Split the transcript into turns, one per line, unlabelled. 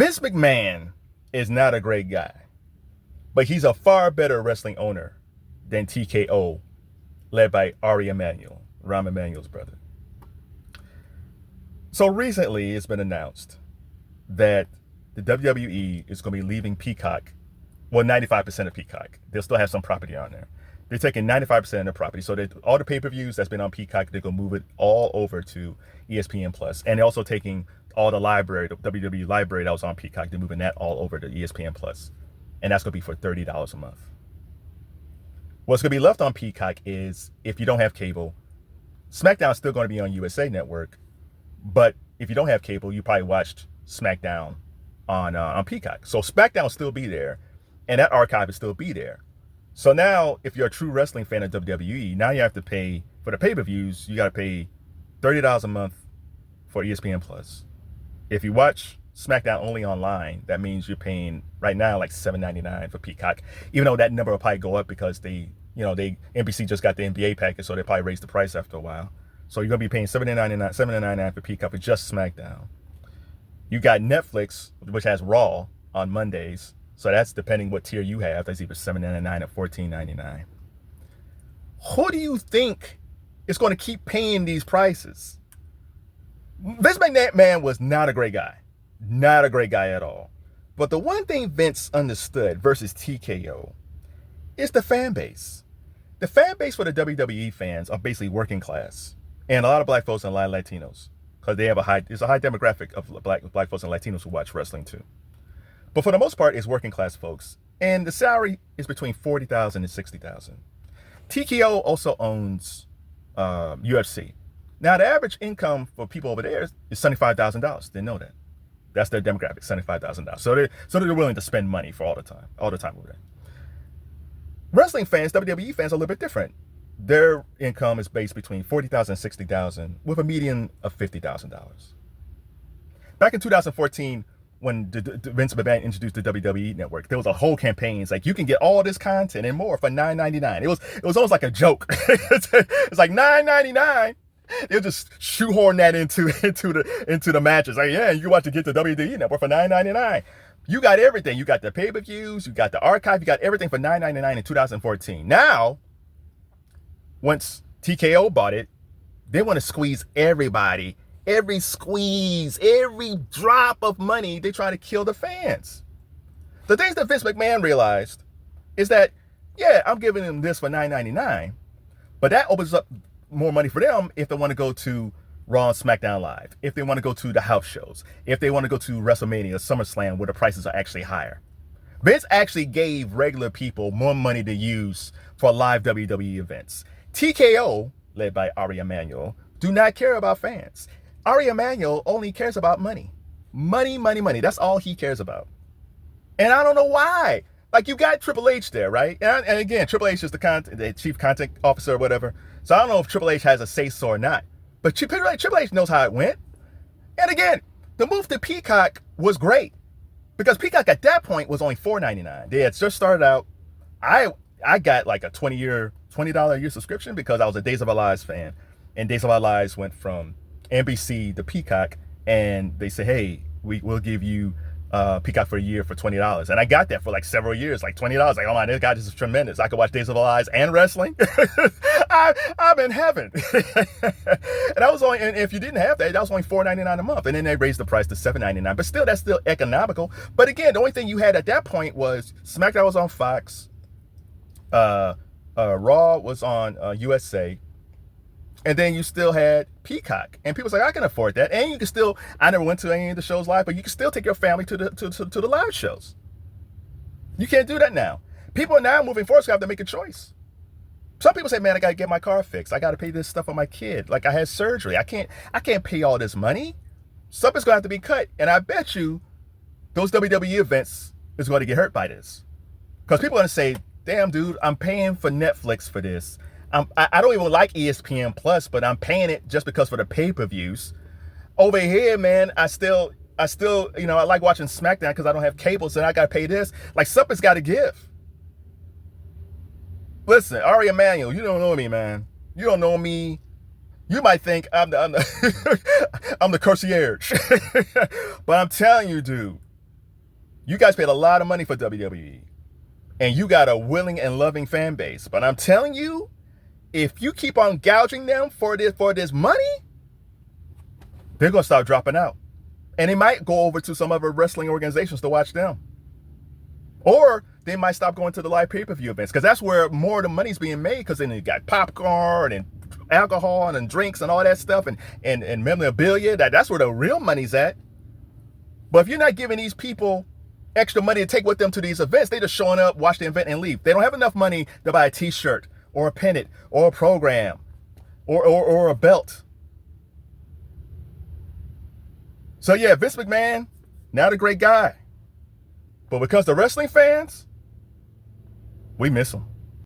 Vince McMahon is not a great guy, but he's a far better wrestling owner than TKO, led by Ari Emanuel, Rahm Emanuel's brother. So recently, it's been announced that the WWE is going to be leaving Peacock, well, 95% of Peacock. They'll still have some property on there. They're taking 95% of the property. So all the pay-per-views that's been on Peacock, they're going to move it all over to ESPN Plus. And they're also taking all the library, the WWE library that was on Peacock, they're moving that all over to ESPN Plus. And that's going to be for $30 a month. What's going to be left on Peacock is, if you don't have cable, SmackDown is still going to be on USA Network. But if you don't have cable, you probably watched SmackDown on Peacock. So SmackDown will still be there, and that archive will still be there. So now, if you're a true wrestling fan of WWE, now you have to pay, for the pay-per-views, you got to pay $30 a month for ESPN Plus. If you watch SmackDown only online, that means you're paying right now like $7.99 for Peacock, even though that number will probably go up because NBC just got the NBA package, so they probably raised the price after a while. So you're going to be paying $7.99 for Peacock for just SmackDown. You got Netflix, which has Raw on Mondays. So that's depending what tier you have. That's either $7.99 or $14.99. Who do you think is going to keep paying these prices? Vince McMahon was not a great guy. Not a great guy at all. But the one thing Vince understood versus TKO is the fan base. The fan base for the WWE fans are basically working class. And a lot of black folks and a lot of Latinos. Because there's a high demographic of black folks and Latinos who watch wrestling too. But for the most part, it's working class folks. And the salary is between $40,000 and $60,000. TKO also owns UFC. Now, the average income for people over there is $75,000. Didn't know that. That's their demographic, $75,000. So they're willing to spend money for all the time over there. Wrestling fans, WWE fans, are a little bit different. Their income is based between $40,000 and $60,000 with a median of $50,000. Back in 2014, when Vince McMahon introduced the WWE Network, there was a whole campaign. It's like, you can get all this content and more for $9.99. It was almost like a joke. It's like $9.99. They'll just shoehorn that into the matches. Like, yeah, you want to get the WWE Network for $9.99. You got everything. You got the pay-per-views. You got the archive. You got everything for $9.99 in 2014. Now, once TKO bought it, they want to squeeze everybody. Every squeeze, every drop of money, they try to kill the fans. The things that Vince McMahon realized is that, yeah, I'm giving them this for $9.99, but that opens up more money for them if they want to go to Raw and SmackDown Live, if they want to go to the house shows, if they want to go to WrestleMania, SummerSlam, where the prices are actually higher. Vince actually gave regular people more money to use for live WWE events. TKO, led by Ari Emanuel, do not care about fans. Ari Emanuel only cares about money. Money, money, money. That's all he cares about. And I don't know why. Like, you got Triple H there, right? And again, Triple H is the chief content officer or whatever. So I don't know if Triple H has a say-so or not. But Triple H knows how it went. And again, the move to Peacock was great. Because Peacock at that point was only $4.99. They had just started out. I got like a $20 a year subscription because I was a Days of Our Lives fan. And Days of Our Lives went from NBC to Peacock, and they say, hey, we'll give you Peacock for a year for $20. And I got that for like several years, like $20. Like, oh my God, this is tremendous. I could watch Days of Our Lives and wrestling. I'm in heaven. And if you didn't have that, that was only $4.99 a month. And then they raised the price to $7.99. But still, that's still economical. But again, the only thing you had at that point was SmackDown was on Fox. Raw was on USA. And then you still had Peacock. And people say, I can afford that. And you can still, I never went to any of the shows live, but you can still take your family to the live shows. You can't do that now. People are now moving forward, so have to make a choice. Some people say, man, I got to get my car fixed. I got to pay this stuff on my kid. Like, I had surgery. I can't pay all this money. Something's going to have to be cut. And I bet you those WWE events is going to get hurt by this. Because people are going to say, damn, dude, I'm paying for Netflix for this. I don't even like ESPN Plus, but I'm paying it just because for the pay-per-views. Over here, man, I still, I like watching SmackDown because I don't have cable, so I got to pay this. Like, something's got to give. Listen, Ari Emanuel, you don't know me, man. You don't know me. You might think I'm the concierge. But I'm telling you, dude, You guys paid a lot of money for WWE, and you got a willing and loving fan base. But I'm telling you, if you keep on gouging them for this money, they're gonna start dropping out, and they might go over to some other wrestling organizations to watch them, or they might stop going to the live pay-per-view events, because that's where more of the money's being made. Because then you got popcorn and alcohol and drinks and all that stuff, and memorabilia. That's where the real money's at. But if you're not giving these people extra money to take with them to these events, they just showing up, watch the event, and leave. They don't have enough money to buy a t-shirt or a pennant or a program or a belt. So yeah, Vince McMahon, not a great guy. But because the wrestling fans, we miss him.